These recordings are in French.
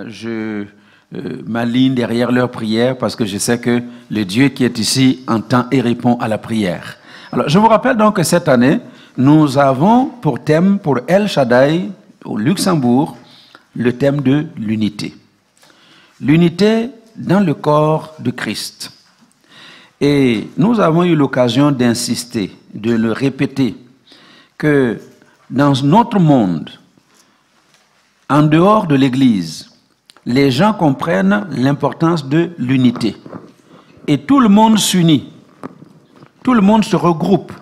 Je m'aligne derrière leur prière parce que je sais que le Dieu qui est ici entend et répond à la prière. Alors, je vous rappelle donc que cette année, nous avons pour thème, pour El Shaddai, au Luxembourg, le thème de l'unité. L'unité dans le corps de Christ. Et nous avons eu l'occasion d'insister, de le répéter, que dans notre monde, en dehors de l'Église, les gens comprennent l'importance de l'unité. Et tout le monde s'unit. Tout le monde se regroupe.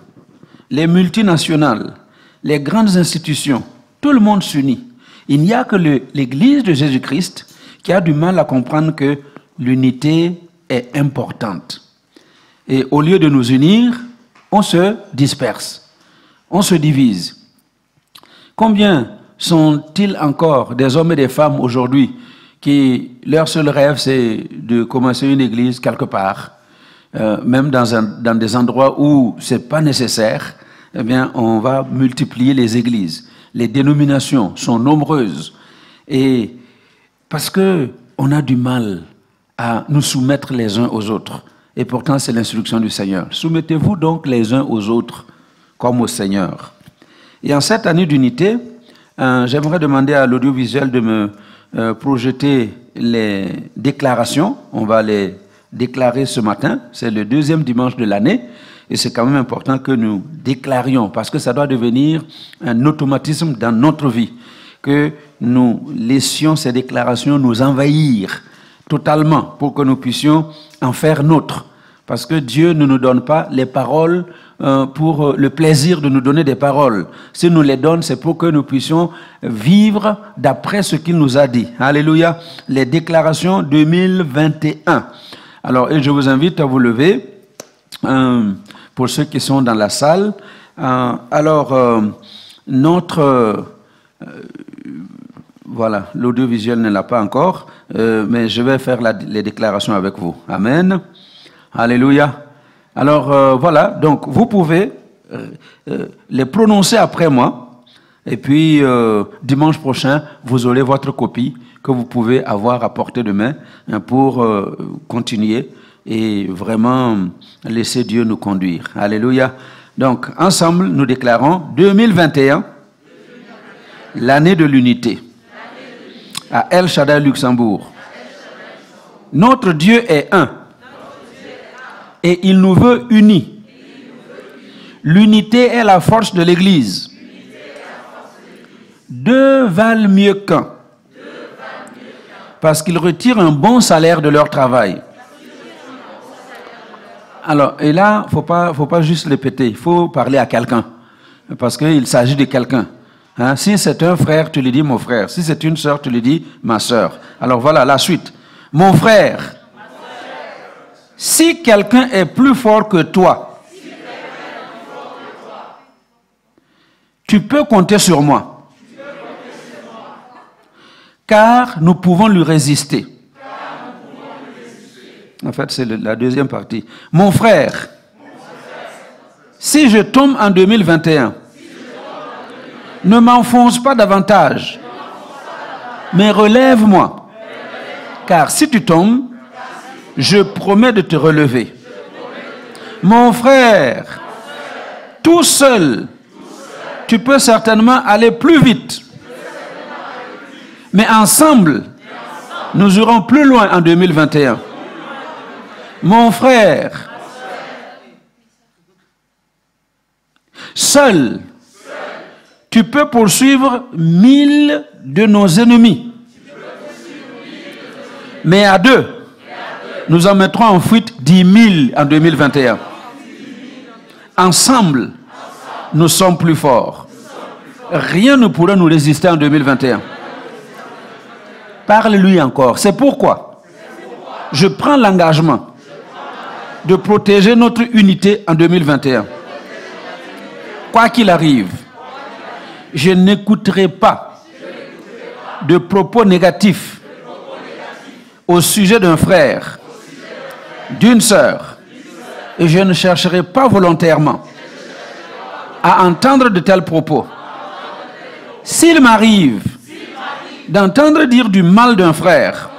Les multinationales, les grandes institutions, tout le monde s'unit. Il n'y a que l'Église de Jésus-Christ qui a du mal à comprendre que l'unité est importante. Et au lieu de nous unir, on se disperse, on se divise. Combien sont-ils encore des hommes et des femmes aujourd'hui qui, leur seul rêve, c'est de commencer une église quelque part, même dans des endroits où ce n'est pas nécessaire, eh bien, on va multiplier les églises. Les dénominations sont nombreuses. Et parce qu'on a du mal à nous soumettre les uns aux autres. Et pourtant, c'est l'instruction du Seigneur. Soumettez-vous donc les uns aux autres comme au Seigneur. Et en cette année d'unité, j'aimerais demander à l'audiovisuel de me projeter les déclarations. On va les déclarer ce matin. C'est le deuxième dimanche de l'année. Et c'est quand même important que nous déclarions, parce que ça doit devenir un automatisme dans notre vie, que nous laissions ces déclarations nous envahir totalement pour que nous puissions en faire nôtre. Parce que Dieu ne nous donne pas les paroles pour le plaisir de nous donner des paroles. S'il nous les donne, c'est pour que nous puissions vivre d'après ce qu'il nous a dit. Alléluia. Les déclarations 2021. Alors, et je vous invite à vous lever pour ceux qui sont dans la salle. Voilà, l'audiovisuel ne l'a pas encore, mais je vais faire les déclarations avec vous. Amen. Alléluia. Alors, voilà, donc vous pouvez les prononcer après moi. Et puis, dimanche prochain, vous aurez votre copie que vous pouvez avoir à portée de main pour continuer et vraiment laisser Dieu nous conduire. Alléluia. Donc, ensemble, nous déclarons 2021, l'année de l'unité. À El Shaddai Luxembourg. Notre Dieu est un. Et il nous veut unis. L'unité est la force de l'Église. Deux valent mieux qu'un. Parce qu'ils retirent un bon salaire de leur travail. Alors, et là, faut pas juste le péter. Il faut parler à quelqu'un. Parce qu'il s'agit de quelqu'un. Hein? Si c'est un frère, tu lui dis mon frère. Si c'est une sœur, tu lui dis ma sœur. Alors voilà la suite. Mon frère, si quelqu'un est plus fort que toi, tu peux compter sur moi. Car nous pouvons lui résister. En fait, c'est la deuxième partie. Mon frère, si je tombe en 2021, ne m'enfonce pas davantage, mais relève-moi. Car si tu tombes, je promets de te relever. Mon frère, tout seul, tu peux certainement aller plus vite. Mais ensemble, nous irons plus loin en 2021. Mon frère, seul, tu peux poursuivre 1000 de nos ennemis. Mais à deux, nous en mettrons en fuite 10 000 en 2021. Ensemble, nous sommes plus forts. Rien ne pourra nous résister en 2021. Parle-lui encore. C'est pourquoi je prends l'engagement de protéger notre unité en 2021. Quoi qu'il arrive, je n'écouterai pas de propos négatifs au sujet d'un frère, d'une sœur, et je ne chercherai pas volontairement à entendre de tels propos. S'il m'arrive d'entendre dire du mal d'un frère,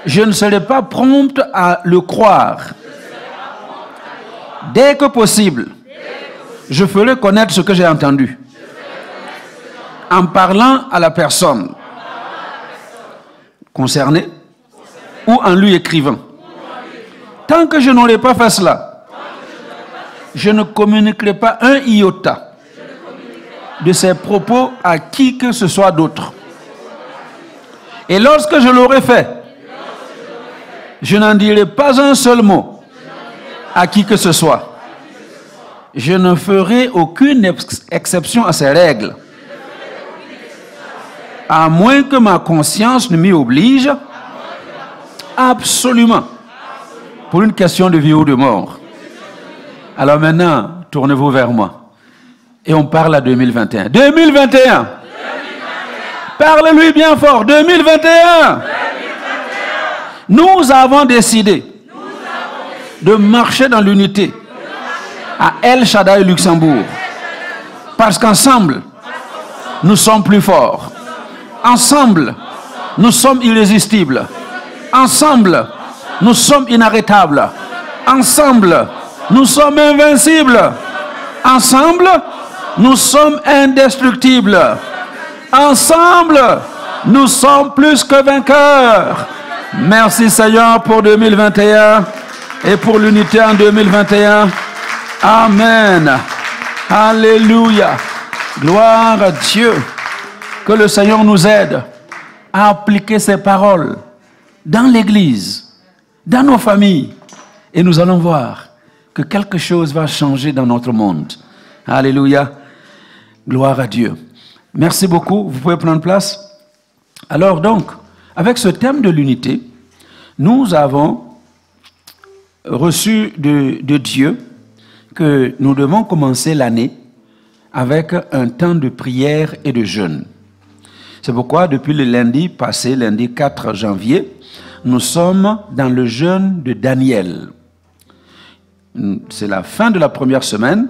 je ne serai pas prompte à le croire. Dès que possible, je ferai connaître ce que j'ai entendu en parlant à la personne concernée ou en lui écrivant. Tant que je n'aurai pas fait cela, je ne communiquerai pas un iota de ces propos à qui que ce soit d'autre. Et lorsque je l'aurai fait, je n'en dirai pas un seul mot à qui que ce soit. Je ne ferai aucune exception à ces règles, à moins que ma conscience ne m'y oblige, absolument, pour une question de vie ou de mort. Alors maintenant, tournez-vous vers moi. Et on parle à 2021. 2021! Parle-lui bien fort. 2021! Nous avons décidé de marcher dans l'unité à El Shaddai Luxembourg. Parce qu'ensemble, nous sommes plus forts. Ensemble, nous sommes irrésistibles. Ensemble, nous sommes inarrêtables. Ensemble, nous sommes invincibles. Ensemble, nous sommes indestructibles. Ensemble, nous sommes plus que vainqueurs. Merci Seigneur pour 2021 et pour l'unité en 2021. Amen. Alléluia. Gloire à Dieu. Que le Seigneur nous aide à appliquer ces paroles dans l'Église, dans nos familles. Et nous allons voir que quelque chose va changer dans notre monde. Alléluia. Gloire à Dieu. Merci beaucoup. Vous pouvez prendre place. Alors donc, avec ce thème de l'unité, nous avons reçu de Dieu que nous devons commencer l'année avec un temps de prière et de jeûne. C'est pourquoi depuis le lundi passé, lundi 4 janvier, nous sommes dans le jeûne de Daniel. C'est la fin de la première semaine.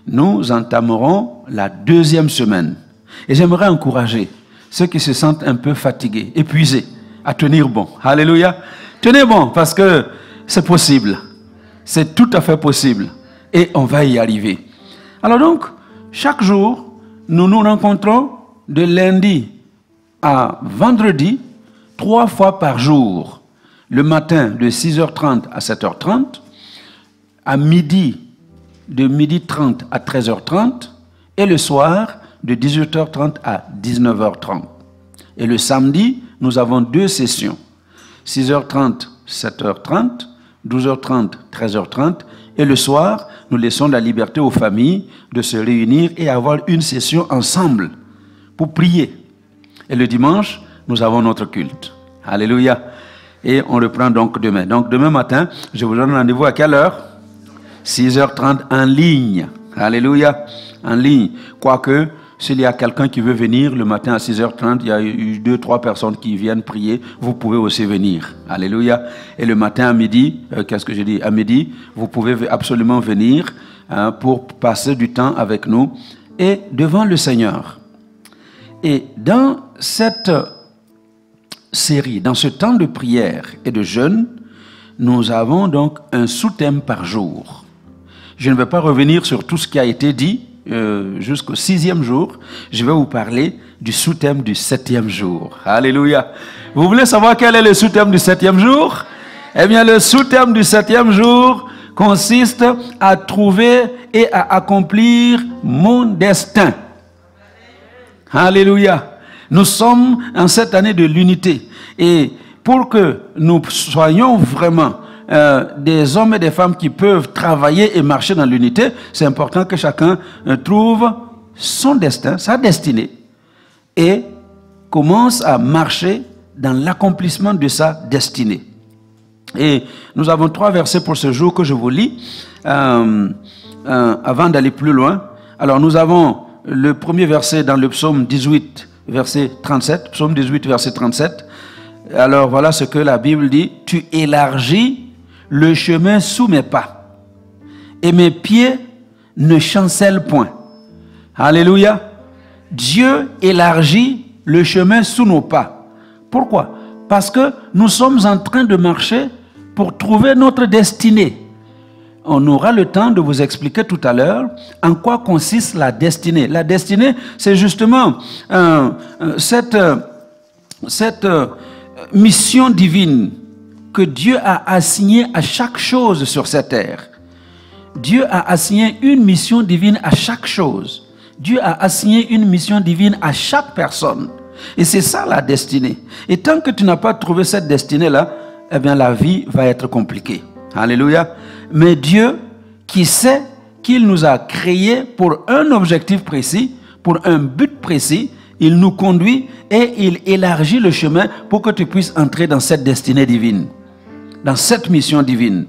Nous entamerons la deuxième semaine. Et j'aimerais encourager ceux qui se sentent un peu fatigués, épuisés, à tenir bon. Alléluia. Tenez bon, parce que c'est possible. C'est tout à fait possible. Et on va y arriver. Alors donc, chaque jour, nous nous rencontrons de lundi à vendredi, 3 fois par jour. Le matin, de 6h30 à 7h30. À midi, de 12h30 à 13h30. Et le soir, de 18h30 à 19h30. Et le samedi, nous avons 2 sessions. 6h30, 7h30, 12h30, 13h30. Et le soir, nous laissons la liberté aux familles de se réunir et avoir une session ensemble pour prier. Et le dimanche, nous avons notre culte. Alléluia. Et on reprend donc demain. Donc demain matin, je vous donne rendez-vous à quelle heure? 6h30 en ligne. Alléluia. En ligne. Quoique, s'il y a quelqu'un qui veut venir le matin à 6h30, il y a eu 2-3 personnes qui viennent prier, vous pouvez aussi venir. Alléluia. Et le matin à midi, qu'est-ce que je dis? À midi, vous pouvez absolument venir pour passer du temps avec nous et devant le Seigneur. Et dans cette série, dans ce temps de prière et de jeûne, nous avons donc un sous-thème par jour. Je ne vais pas revenir sur tout ce qui a été dit jusqu'au 6e jour. Je vais vous parler du sous-thème du 7e jour. Alléluia. Vous voulez savoir quel est le sous-thème du 7e jour? Eh bien, le sous-thème du 7e jour consiste à trouver et à accomplir mon destin. Alléluia. Nous sommes en cette année de l'unité. Et pour que nous soyons vraiment des hommes et des femmes qui peuvent travailler et marcher dans l'unité, c'est important que chacun trouve son destin, sa destinée, et commence à marcher dans l'accomplissement de sa destinée. Et nous avons 3 versets pour ce jour que je vous lis avant d'aller plus loin. Alors nous avons le premier verset dans le psaume 18, verset 37. Psaume 18, verset 37. Alors voilà ce que la Bible dit. Tu élargis le chemin sous mes pas, et mes pieds ne chancellent point. Alléluia. Dieu élargit le chemin sous nos pas. Pourquoi? Parce que nous sommes en train de marcher pour trouver notre destinée. On aura le temps de vous expliquer tout à l'heure en quoi consiste la destinée. La destinée, c'est justement cette mission divine que Dieu a assignée à chaque chose sur cette terre. Dieu a assigné une mission divine à chaque chose. Dieu a assigné une mission divine à chaque personne. Et c'est ça la destinée. Et tant que tu n'as pas trouvé cette destinée-là, eh bien la vie va être compliquée. Alléluia. Mais Dieu, qui sait qu'il nous a créés pour un objectif précis, pour un but précis, il nous conduit et il élargit le chemin pour que tu puisses entrer dans cette destinée divine, dans cette mission divine.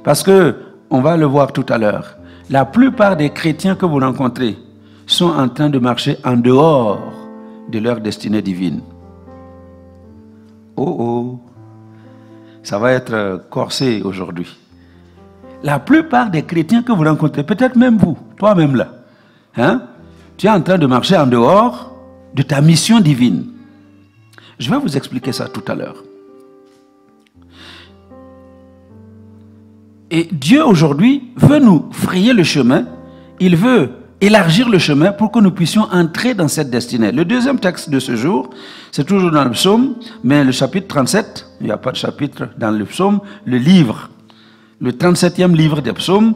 Parce que, on va le voir tout à l'heure, la plupart des chrétiens que vous rencontrez sont en train de marcher en dehors de leur destinée divine. Oh oh, ça va être corsé aujourd'hui. La plupart des chrétiens que vous rencontrez, peut-être même vous, toi-même là, hein, tu es en train de marcher en dehors de ta mission divine. Je vais vous expliquer ça tout à l'heure. Et Dieu aujourd'hui veut nous frayer le chemin, il veut élargir le chemin pour que nous puissions entrer dans cette destinée. Le deuxième texte de ce jour, c'est toujours dans le psaume, mais le chapitre 37, il n'y a pas de chapitre dans le psaume, le livre, le 37e livre des psaumes,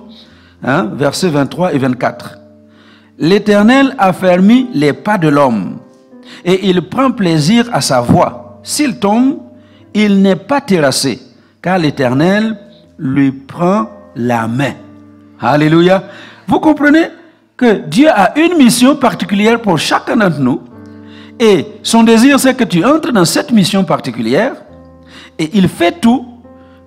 hein, versets 23 et 24. L'Éternel affermit les pas de l'homme et il prend plaisir à sa voix. S'il tombe, il n'est pas terrassé, car l'Éternel lui prend la main. Alléluia. Vous comprenez que Dieu a une mission particulière pour chacun d'entre nous et son désir c'est que tu entres dans cette mission particulière et il fait tout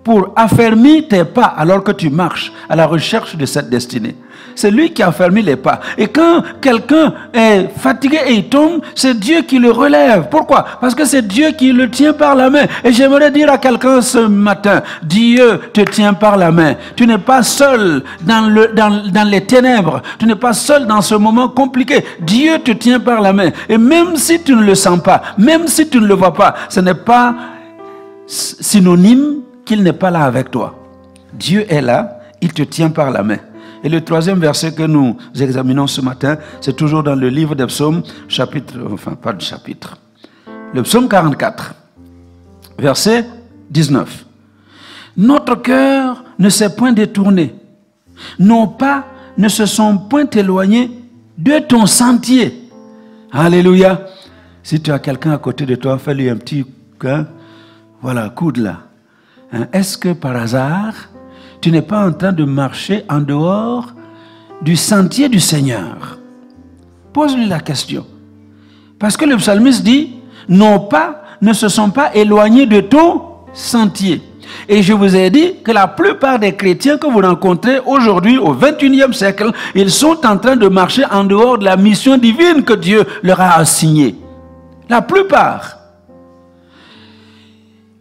pour affermir tes pas alors que tu marches à la recherche de cette destinée. C'est lui qui a affermi les pas. Et quand quelqu'un est fatigué et il tombe, c'est Dieu qui le relève. Pourquoi? Parce que c'est Dieu qui le tient par la main. Et j'aimerais dire à quelqu'un ce matin, Dieu te tient par la main. Tu n'es pas seul dans les ténèbres. Tu n'es pas seul dans ce moment compliqué. Dieu te tient par la main. Et même si tu ne le sens pas, même si tu ne le vois pas, ce n'est pas synonyme qu'il n'est pas là avec toi. Dieu est là, il te tient par la main. Et le troisième verset que nous examinons ce matin, c'est toujours dans le livre des psaumes, le psaume 44, verset 19. Notre cœur ne s'est point détourné, nos pas ne se sont point éloignés de ton sentier. Alléluia. Si tu as quelqu'un à côté de toi, fais-lui un petit coude là. Est-ce que par hasard, tu n'es pas en train de marcher en dehors du sentier du Seigneur? Pose-lui la question. Parce que le psalmiste dit, nos pas ne se sont pas éloignés de ton sentier. Et je vous ai dit que la plupart des chrétiens que vous rencontrez aujourd'hui, au 21e siècle, ils sont en train de marcher en dehors de la mission divine que Dieu leur a assignée. La plupart.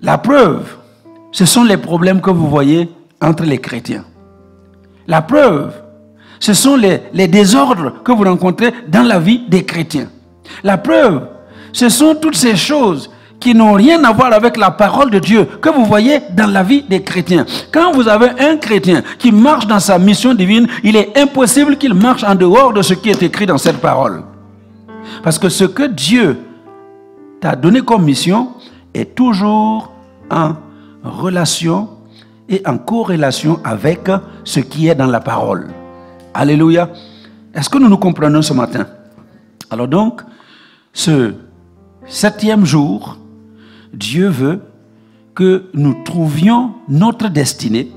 La preuve, ce sont les problèmes que vous voyez entre les chrétiens. La preuve, ce sont les désordres que vous rencontrez dans la vie des chrétiens. La preuve, ce sont toutes ces choses qui n'ont rien à voir avec la parole de Dieu que vous voyez dans la vie des chrétiens. Quand vous avez un chrétien qui marche dans sa mission divine, il est impossible qu'il marche en dehors de ce qui est écrit dans cette parole. Parce que ce que Dieu t'a donné comme mission est toujours en relation et en corrélation avec ce qui est dans la parole. Alléluia. Est-ce que nous nous comprenons ce matin? Alors donc, ce 7e jour, Dieu veut que nous trouvions notre destinée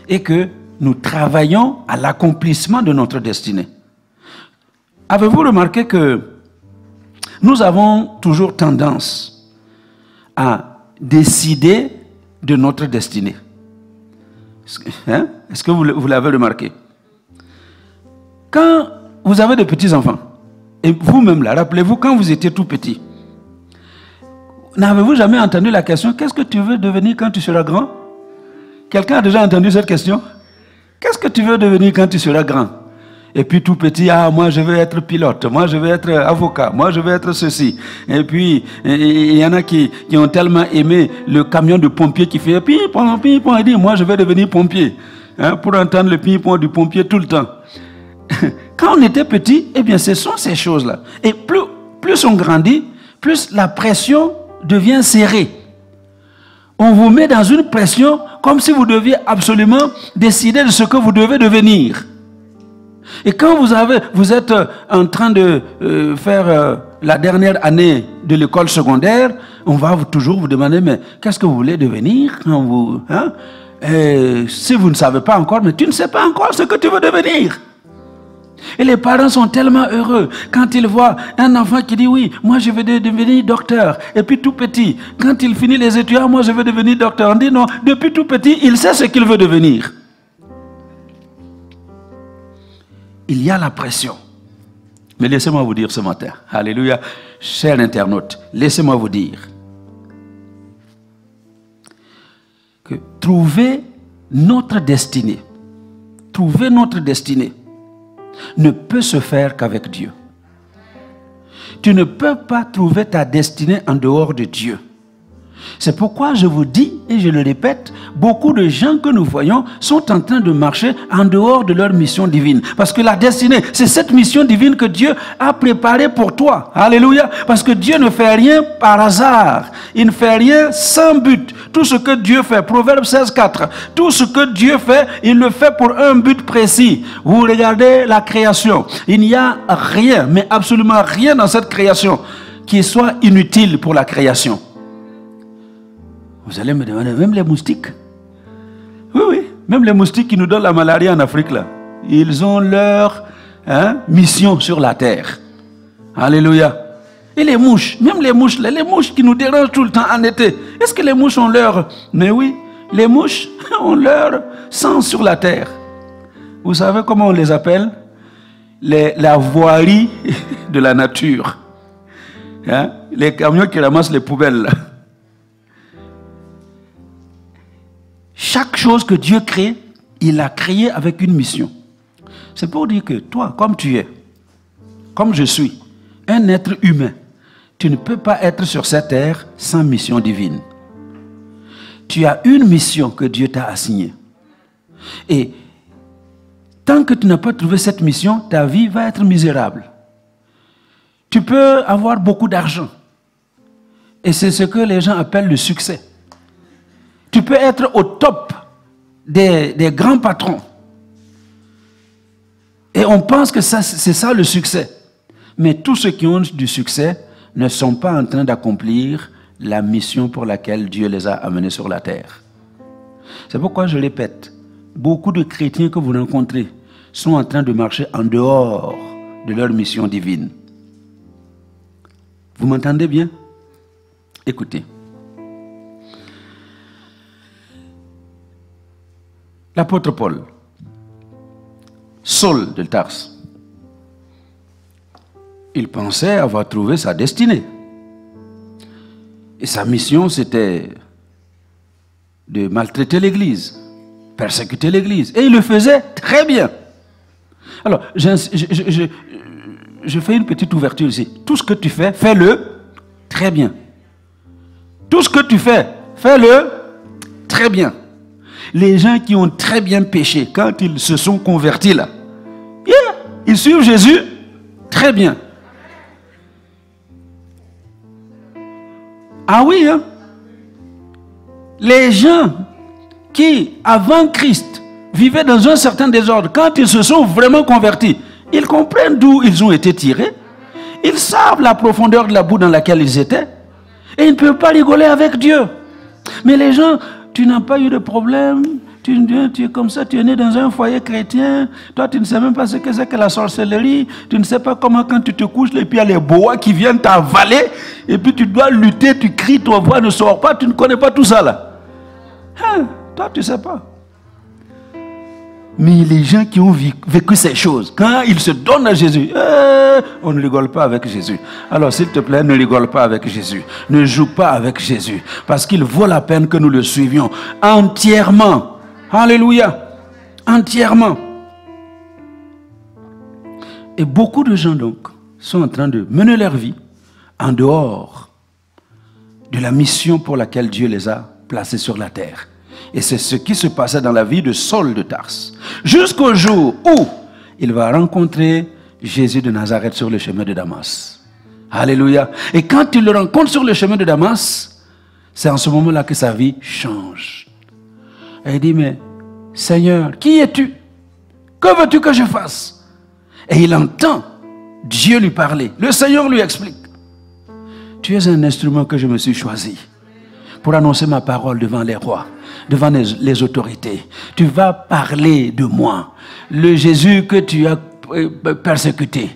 et que nous travaillions à l'accomplissement de notre destinée. Avez-vous remarqué que nous avons toujours tendance à décider de notre destinée? Est-ce que vous l'avez remarqué? Quand vous avez des petits-enfants, et vous-même là, rappelez-vous quand vous étiez tout petit, n'avez-vous jamais entendu la question, qu'est-ce que tu veux devenir quand tu seras grand? Quelqu'un a déjà entendu cette question? Qu'est-ce que tu veux devenir quand tu seras grand? Et puis tout petit, ah, moi je veux être pilote, moi je veux être avocat, moi je veux être ceci. Et puis, il y en a qui ont tellement aimé le camion de pompier qui fait ping-pong, ping-pong, et dit, moi je veux devenir pompier. Hein, pour entendre le ping-pong du pompier tout le temps. Quand on était petit, eh bien ce sont ces choses-là. Et plus on grandit, plus la pression devient serrée. On vous met dans une pression comme si vous deviez absolument décider de ce que vous devez devenir. Et quand vous êtes en train de faire la dernière année de l'école secondaire, on va toujours vous demander, mais qu'est-ce que vous voulez devenir quand vous, hein? Si vous ne savez pas encore, mais tu ne sais pas encore ce que tu veux devenir. Et les parents sont tellement heureux quand ils voient un enfant qui dit oui, moi je veux devenir docteur. Et puis tout petit, quand il finit les études, moi je veux devenir docteur. On dit non, depuis tout petit, il sait ce qu'il veut devenir. Il y a la pression. Mais laissez-moi vous dire ce matin, alléluia, chers internautes, laissez-moi vous dire que trouver notre destinée ne peut se faire qu'avec Dieu. Tu ne peux pas trouver ta destinée en dehors de Dieu. C'est pourquoi je vous dis, et je le répète, beaucoup de gens que nous voyons sont en train de marcher en dehors de leur mission divine. Parce que la destinée, c'est cette mission divine que Dieu a préparée pour toi. Alléluia. Parce que Dieu ne fait rien par hasard. Il ne fait rien sans but. Tout ce que Dieu fait, Proverbe 16:4, tout ce que Dieu fait, il le fait pour un but précis. Vous regardez la création. Il n'y a rien, mais absolument rien dans cette création qui soit inutile pour la création. Vous allez me demander, même les moustiques? Oui, même les moustiques qui nous donnent la malaria en Afrique, là, ils ont leur mission sur la terre. Alléluia. Et les mouches, même les mouches qui nous dérangent tout le temps en été, est-ce que les mouches ont leur... Mais oui, les mouches ont leur sens sur la terre. Vous savez comment on les appelle? La voirie de la nature. Hein? Les camions qui ramassent les poubelles, là. Chaque chose que Dieu crée, il l'a créée avec une mission. C'est pour dire que toi, comme tu es, comme je suis, un être humain, tu ne peux pas être sur cette terre sans mission divine. Tu as une mission que Dieu t'a assignée. Et tant que tu n'as pas trouvé cette mission, ta vie va être misérable. Tu peux avoir beaucoup d'argent. Et c'est ce que les gens appellent le succès. Tu peux être au top des grands patrons. Et on pense que c'est ça le succès. Mais tous ceux qui ont du succès ne sont pas en train d'accomplir la mission pour laquelle Dieu les a amenés sur la terre. C'est pourquoi je répète, beaucoup de chrétiens que vous rencontrez sont en train de marcher en dehors de leur mission divine. Vous m'entendez bien? Écoutez. L'apôtre Paul, Saul de Tarse, il pensait avoir trouvé sa destinée. Et sa mission, c'était de maltraiter l'Église, persécuter l'Église. Et il le faisait très bien. Alors, je fais une petite ouverture ici. Tout ce que tu fais, fais-le très bien. Tout ce que tu fais, fais-le très bien. Les gens qui ont très bien péché, quand ils se sont convertis là, ils suivent Jésus très bien. Ah oui, hein? Les gens qui, avant Christ, vivaient dans un certain désordre, quand ils se sont vraiment convertis, ils comprennent d'où ils ont été tirés. Ils savent la profondeur de la boue dans laquelle ils étaient. Et ils ne peuvent pas rigoler avec Dieu. Mais les gens... Tu n'as pas eu de problème, tu es comme ça, tu es né dans un foyer chrétien, toi tu ne sais même pas ce que c'est que la sorcellerie, tu ne sais pas comment quand tu te couches, et puis il y a les boas qui viennent t'avaler, et puis tu dois lutter, tu cries, ton voix ne sort pas, tu ne connais pas tout ça là. Hein, toi tu ne sais pas. Mais les gens qui ont vécu ces choses, quand ils se donnent à Jésus, on ne rigole pas avec Jésus. Alors s'il te plaît, ne rigole pas avec Jésus. Ne joue pas avec Jésus. Parce qu'il vaut la peine que nous le suivions entièrement. Alléluia. Entièrement. Et beaucoup de gens donc sont en train de mener leur vie en dehors de la mission pour laquelle Dieu les a placés sur la terre. Et c'est ce qui se passait dans la vie de Saul de Tarse. Jusqu'au jour où il va rencontrer Jésus de Nazareth sur le chemin de Damas. Alléluia. Et quand il le rencontre sur le chemin de Damas, c'est en ce moment-là que sa vie change. Et il dit, mais Seigneur, qui es-tu? Que veux-tu que je fasse? Et il entend Dieu lui parler. Le Seigneur lui explique. Tu es un instrument que je me suis choisi pour annoncer ma parole devant les rois, devant les autorités. Tu vas parler de moi. Le Jésus que tu as persécuté.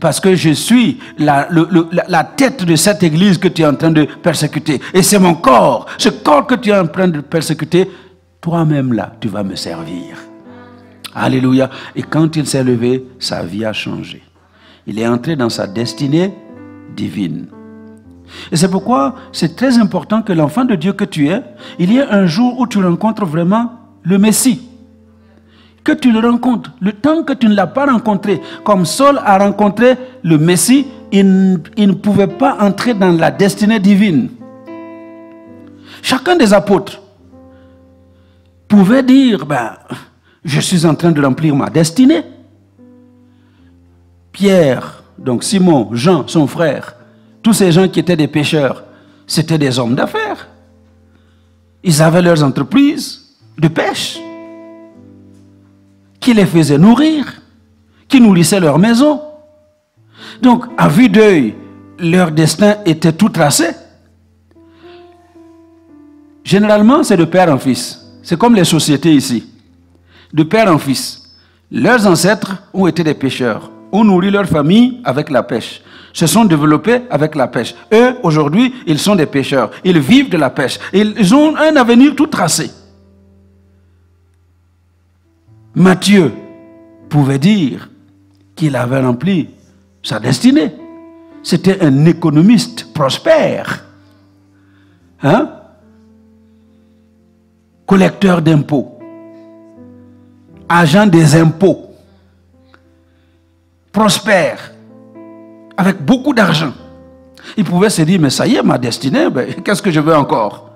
Parce que je suis la tête de cette église que tu es en train de persécuter. Et c'est mon corps. Ce corps que tu es en train de persécuter, toi-même là, tu vas me servir. Alléluia. Et quand il s'est levé, sa vie a changé. Il est entré dans sa destinée divine. Et c'est pourquoi c'est très important que l'enfant de Dieu que tu es, il y ait un jour où tu rencontres vraiment le Messie. Que tu le rencontres. Le temps que tu ne l'as pas rencontré, comme Saul a rencontré le Messie, il ne pouvait pas entrer dans la destinée divine. Chacun des apôtres pouvait dire, je suis en train de remplir ma destinée. Pierre, donc Simon, Jean, son frère, tous ces gens qui étaient des pécheurs, c'était des hommes d'affaires. Ils avaient leurs entreprises de pêche qui les faisaient nourrir, qui nourrissaient leur maison. Donc, à vue d'œil, leur destin était tout tracé. Généralement, c'est de père en fils. C'est comme les sociétés ici. De père en fils. Leurs ancêtres ont été des pêcheurs, ont nourri leur famille avec la pêche, se sont développés avec la pêche. Eux, aujourd'hui, ils sont des pêcheurs. Ils vivent de la pêche. Ils ont un avenir tout tracé. Matthieu pouvait dire qu'il avait rempli sa destinée. C'était un économiste prospère. Collecteur d'impôts. Agent des impôts. Prospère. Avec beaucoup d'argent. Il pouvait se dire, mais ça y est, ma destinée, qu'est-ce que je veux encore?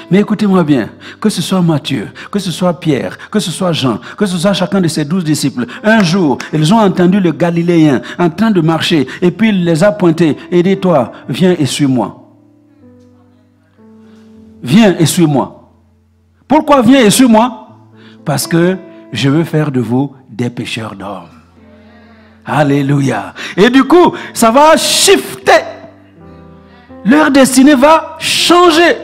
Mais écoutez-moi bien, que ce soit Matthieu, que ce soit Pierre, que ce soit Jean, que ce soit chacun de ses 12 disciples, un jour, ils ont entendu le Galiléen en train de marcher, et puis il les a pointés, et dit, toi, viens et suis-moi. Viens et suis-moi. Pourquoi viens et suis-moi? Parce que je veux faire de vous des pêcheurs d'hommes. Alléluia. Et du coup, ça va shifter. Leur destinée va changer.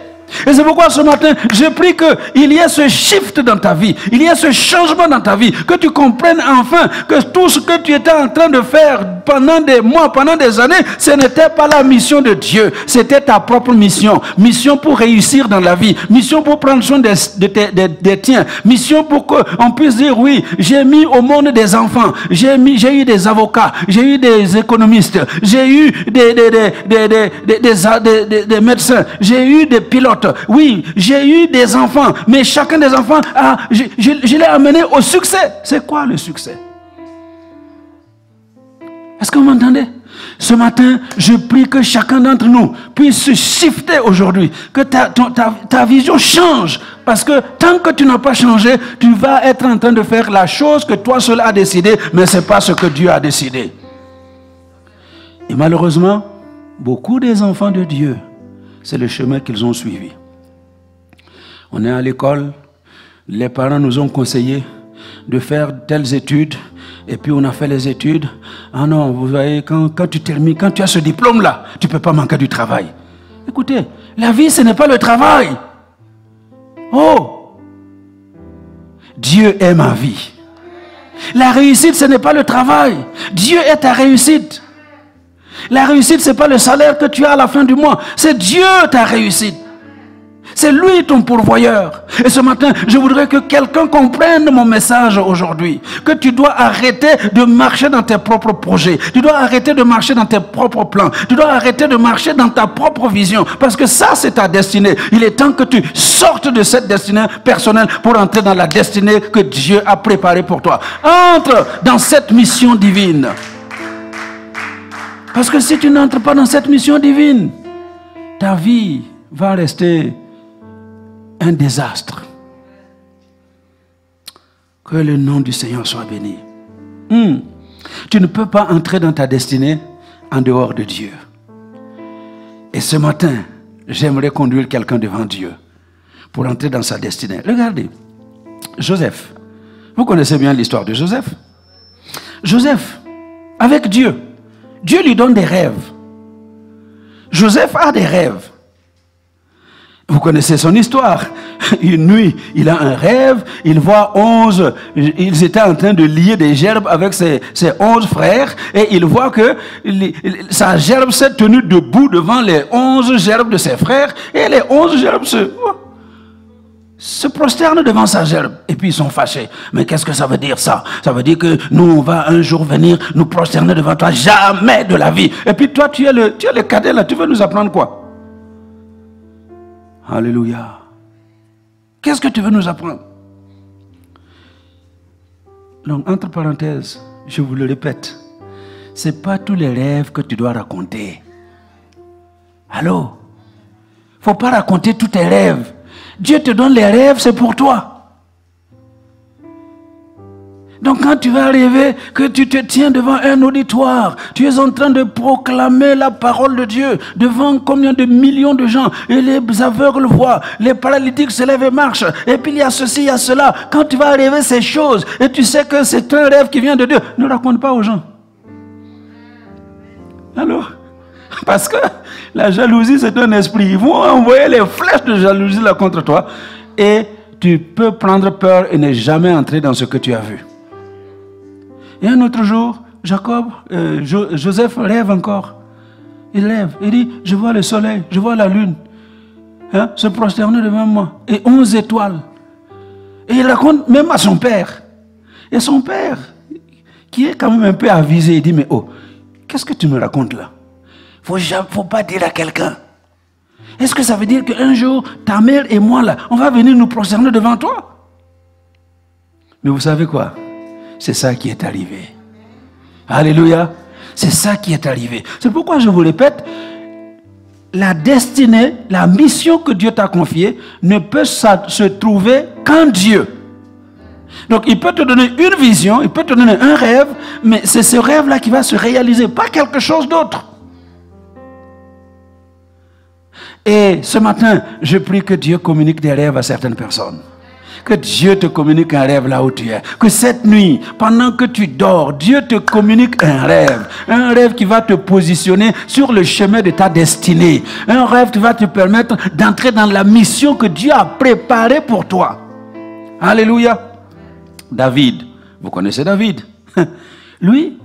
Et c'est pourquoi ce matin, je prie qu'il y ait ce shift dans ta vie, il y ait ce changement dans ta vie, que tu comprennes enfin que tout ce que tu étais en train de faire pendant des mois, pendant des années, ce n'était pas la mission de Dieu, c'était ta propre mission. Mission pour réussir dans la vie, mission pour prendre soin des tiens, mission pour qu'on puisse dire oui, j'ai mis au monde des enfants, j'ai eu des avocats, j'ai eu des économistes, j'ai eu des médecins, j'ai eu des pilotes. Oui, j'ai eu des enfants, mais chacun des enfants, je l'ai amené au succès. C'est quoi le succès? Est-ce que vous m'entendez? Ce matin, je prie que chacun d'entre nous puisse se shifter aujourd'hui, que ta vision change, parce que tant que tu n'as pas changé, tu vas être en train de faire la chose que toi seul as décidé, mais ce n'est pas ce que Dieu a décidé. Et malheureusement, beaucoup des enfants de Dieu, c'est le chemin qu'ils ont suivi. On est à l'école, les parents nous ont conseillé de faire telles études, et puis on a fait les études. Ah non, vous voyez, quand tu termines, quand tu as ce diplôme-là, tu ne peux pas manquer du travail. Écoutez, la vie, ce n'est pas le travail. Oh! Dieu est ma vie. La réussite, ce n'est pas le travail. Dieu est ta réussite. La réussite, ce n'est pas le salaire que tu as à la fin du mois. C'est Dieu ta réussite. C'est lui ton pourvoyeur. Et ce matin, je voudrais que quelqu'un comprenne mon message aujourd'hui. Que tu dois arrêter de marcher dans tes propres projets. Tu dois arrêter de marcher dans tes propres plans. Tu dois arrêter de marcher dans ta propre vision. Parce que ça, c'est ta destinée. Il est temps que tu sortes de cette destinée personnelle pour entrer dans la destinée que Dieu a préparée pour toi. Entre dans cette mission divine. Parce que si tu n'entres pas dans cette mission divine, ta vie va rester un désastre. Que le nom du Seigneur soit béni. Tu ne peux pas entrer dans ta destinée en dehors de Dieu. Et ce matin, j'aimerais conduire quelqu'un devant Dieu pour entrer dans sa destinée. Regardez, Joseph. Vous connaissez bien l'histoire de Joseph. Joseph, avec Dieu, Dieu lui donne des rêves. Joseph a des rêves. Vous connaissez son histoire. Une nuit, il a un rêve, il voit 11, ils étaient en train de lier des gerbes avec ses 11 frères, et il voit que sa gerbe s'est tenue debout devant les 11 gerbes de ses frères, et les 11 gerbes se prosternent devant sa gerbe, et puis ils sont fâchés. Mais qu'est-ce que ça veut dire ça? Ça veut dire que nous, on va un jour venir nous prosterner devant toi, jamais de la vie. Et puis toi, tu es le cadet là, tu veux nous apprendre quoi? Alléluia. Qu'est-ce que tu veux nous apprendre? Donc, entre parenthèses, je vous le répète, ce n'est pas tous les rêves que tu dois raconter. Allô? Il ne faut pas raconter tous tes rêves. Dieu te donne les rêves, c'est pour toi. Donc quand tu vas rêver que tu te tiens devant un auditoire, tu es en train de proclamer la parole de Dieu devant combien de millions de gens, et les aveugles voient, les paralytiques se lèvent et marchent, et puis il y a ceci, il y a cela. Quand tu vas rêver ces choses, et tu sais que c'est un rêve qui vient de Dieu, ne raconte pas aux gens. Alors, parce que la jalousie c'est un esprit, ils vont envoyer les flèches de jalousie là contre toi, et tu peux prendre peur et ne jamais entrer dans ce que tu as vu. Et un autre jour, Joseph rêve encore. Il rêve, il dit, je vois le soleil, je vois la lune, se prosterner devant moi, et 11 étoiles. Et il raconte même à son père. Et son père, qui est quand même un peu avisé, il dit, mais oh, qu'est-ce que tu me racontes là? Faut pas dire à quelqu'un. Est-ce que ça veut dire qu'un jour, ta mère et moi là, on va venir nous prosterner devant toi? Mais vous savez quoi? C'est ça qui est arrivé. Alléluia. C'est ça qui est arrivé. C'est pourquoi je vous répète, la destinée, la mission que Dieu t'a confiée ne peut se trouver qu'en Dieu. Donc il peut te donner une vision, il peut te donner un rêve, mais c'est ce rêve-là qui va se réaliser, pas quelque chose d'autre. Et ce matin, je prie que Dieu communique des rêves à certaines personnes. Que Dieu te communique un rêve là où tu es. Que cette nuit, pendant que tu dors, Dieu te communique un rêve. Un rêve qui va te positionner sur le chemin de ta destinée. Un rêve qui va te permettre d'entrer dans la mission que Dieu a préparée pour toi. Alléluia. David, vous connaissez David. Lui,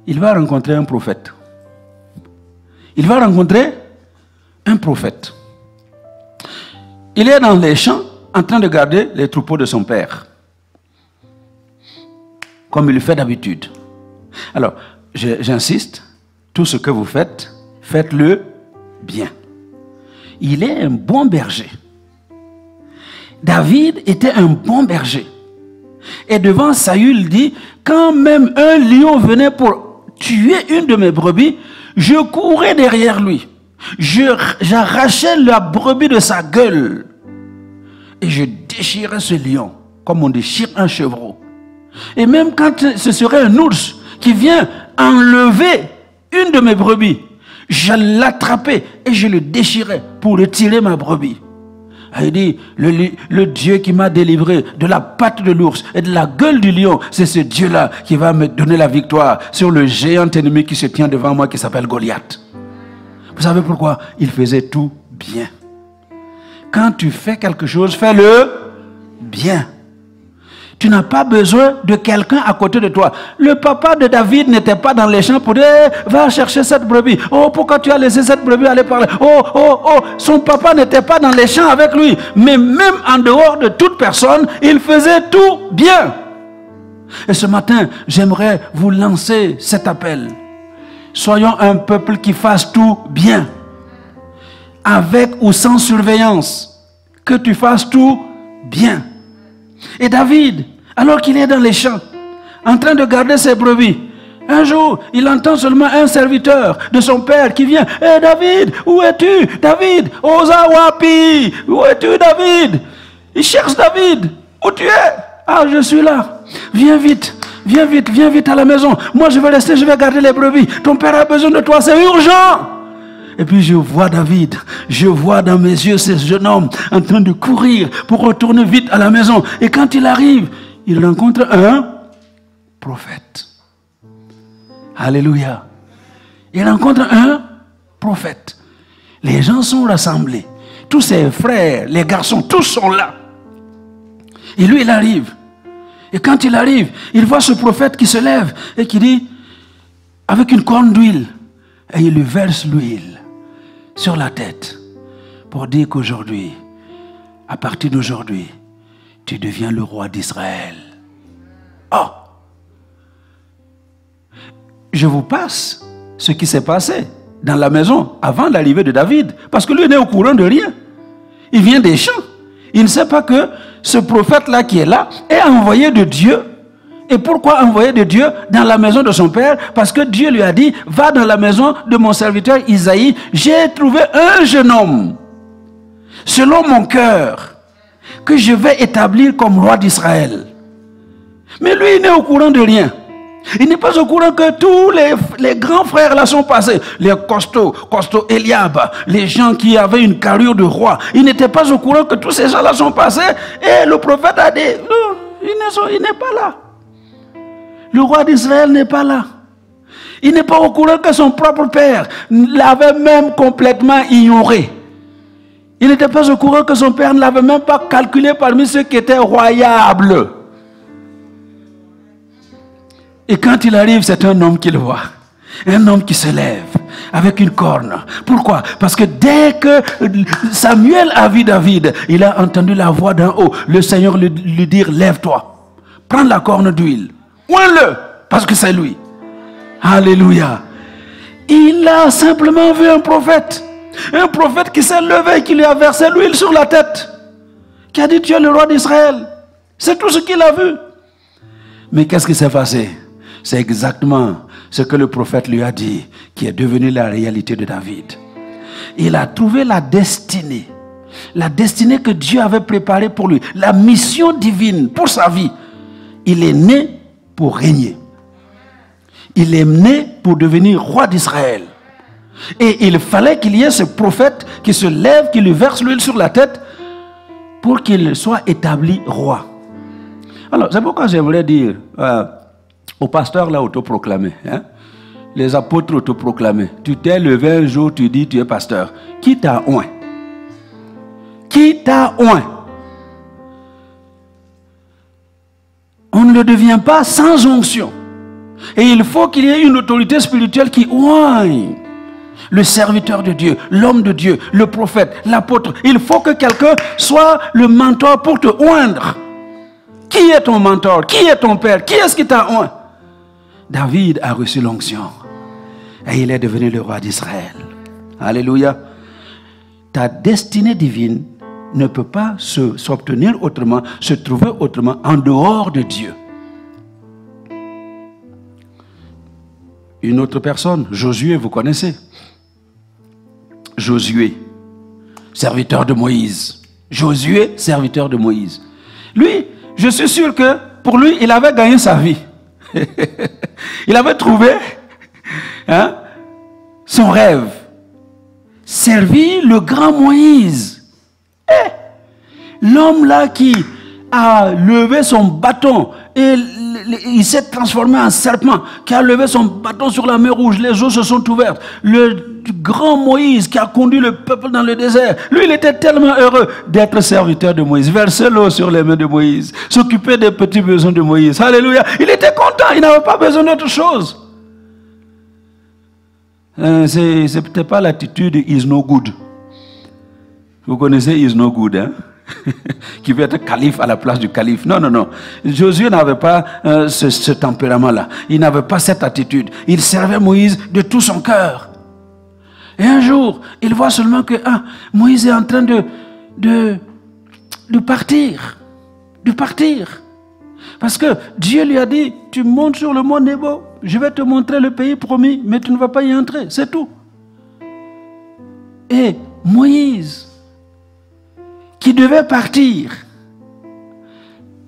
il va rencontrer un prophète. Il va rencontrer un prophète. Il est dans les champs en train de garder les troupeaux de son père, comme il le fait d'habitude. Alors, j'insiste, tout ce que vous faites, faites-le bien. Il est un bon berger. David était un bon berger. Et devant Saül, il dit, quand même un lion venait pour tuer une de mes brebis, je courais derrière lui. J'arrachais la brebis de sa gueule. Et je déchirais ce lion, comme on déchire un chevreau. Et même quand ce serait un ours qui vient enlever une de mes brebis, je l'attrapais et je le déchirais pour retirer ma brebis. Il dit, le Dieu qui m'a délivré de la patte de l'ours et de la gueule du lion, c'est ce Dieu-là qui va me donner la victoire sur le géant ennemi qui se tient devant moi, qui s'appelle Goliath. Vous savez pourquoi? Il faisait tout bien. Quand tu fais quelque chose, fais-le bien. Tu n'as pas besoin de quelqu'un à côté de toi. Le papa de David n'était pas dans les champs pour dire va chercher cette brebis. Oh, pourquoi tu as laissé cette brebis aller parler? Oh, oh, oh. Son papa n'était pas dans les champs avec lui. Mais même en dehors de toute personne, il faisait tout bien. Et ce matin, j'aimerais vous lancer cet appel. Soyons un peuple qui fasse tout bien. Avec ou sans surveillance. Que tu fasses tout bien. Et David, alors qu'il est dans les champs, en train de garder ses brebis, un jour, il entend seulement un serviteur de son père qui vient. « Hé David, où es-tu? David, Oza Wapi, où es-tu David? » Il cherche David. « Où tu es? »« Ah, je suis là. Viens vite, viens vite, viens vite à la maison. Moi, je vais rester, je vais garder les brebis. Ton père a besoin de toi, c'est urgent. » Et puis je vois David, je vois dans mes yeux ce jeune homme en train de courir pour retourner vite à la maison. Et quand il arrive, il rencontre un prophète. Alléluia. Il rencontre un prophète. Les gens sont rassemblés. Tous ses frères, les garçons, tous sont là. Et lui, il arrive. Et quand il arrive, il voit ce prophète qui se lève et qui dit, avec une corne d'huile, et il lui verse l'huile sur la tête pour dire qu'aujourd'hui, à partir d'aujourd'hui, tu deviens le roi d'Israël. Oh! Je vous passe ce qui s'est passé dans la maison avant l'arrivée de David, parce que lui n'est au courant de rien. Il vient des champs. Il ne sait pas que ce prophète-là qui est là est envoyé de Dieu. Et pourquoi envoyé de Dieu dans la maison de son père? Parce que Dieu lui a dit, va dans la maison de mon serviteur Isaïe, j'ai trouvé un jeune homme, selon mon cœur, que je vais établir comme roi d'Israël. Mais lui, il n'est au courant de rien. Il n'est pas au courant que tous les grands frères là sont passés. Les costauds Eliab, les gens qui avaient une carrure de roi. Il n'était pas au courant que tous ces gens là sont passés. Et le prophète a dit, non, il n'est pas là. Le roi d'Israël n'est pas là. Il n'est pas au courant que son propre père l'avait même complètement ignoré. Il n'était pas au courant que son père ne l'avait même pas calculé parmi ceux qui étaient royables. Et quand il arrive, c'est un homme qu'il voit. Un homme qui se lève avec une corne. Pourquoi? Parce que dès que Samuel a vu David, il a entendu la voix d'en haut. Le Seigneur lui dire, lève-toi. Prends la corne d'huile. Ouin-le, parce que c'est lui. Alléluia. Il a simplement vu un prophète. Un prophète qui s'est levé et qui lui a versé l'huile sur la tête. Qui a dit, tu es le roi d'Israël. C'est tout ce qu'il a vu. Mais qu'est-ce qui s'est passé? C'est exactement ce que le prophète lui a dit, qui est devenu la réalité de David. Il a trouvé la destinée que Dieu avait préparée pour lui, la mission divine pour sa vie. Il est né pour régner. Il est né pour devenir roi d'Israël. Et il fallait qu'il y ait ce prophète qui se lève, qui lui verse l'huile sur la tête pour qu'il soit établi roi. Alors, c'est pourquoi j'aimerais dire aux pasteurs là autoproclamés, hein, les apôtres autoproclamés, tu t'es levé un jour, tu dis tu es pasteur. Qui t'a oint? Qui t'a oint? On ne le devient pas sans onction. Et il faut qu'il y ait une autorité spirituelle qui oigne le serviteur de Dieu, l'homme de Dieu, le prophète, l'apôtre. Il faut que quelqu'un soit le mentor pour te oindre. Qui est ton mentor? Qui est ton père? Qui est-ce qui t'a oint? David a reçu l'onction. Et il est devenu le roi d'Israël. Alléluia. Ta destinée divine ne peut pas s'obtenir autrement, se trouver autrement en dehors de Dieu. Une autre personne, Josué, vous connaissez. Josué, serviteur de Moïse. Josué, serviteur de Moïse. Lui, je suis sûr que pour lui, il avait gagné sa vie. Il avait trouvé son rêve. Servi le grand Moïse. L'homme là qui a levé son bâton et il s'est transformé en serpent, qui a levé son bâton sur la mer Rouge, les eaux se sont ouvertes. Le grand Moïse qui a conduit le peuple dans le désert, lui il était tellement heureux d'être serviteur de Moïse, verser l'eau sur les mains de Moïse, s'occuper des petits besoins de Moïse. Alléluia, il était content, il n'avait pas besoin d'autre chose. C'est peut-être pas l'attitude is no good. Vous connaissez is no good, hein? Qui veut être calife à la place du calife. Non, non, non. Josué n'avait pas ce tempérament-là. Il n'avait pas cette attitude. Il servait Moïse de tout son cœur. Et un jour, il voit seulement que Moïse est en train de partir. De partir. Parce que Dieu lui a dit, tu montes sur le mont Nebo, je vais te montrer le pays promis, mais tu ne vas pas y entrer. C'est tout. Et Moïse, qui devait partir,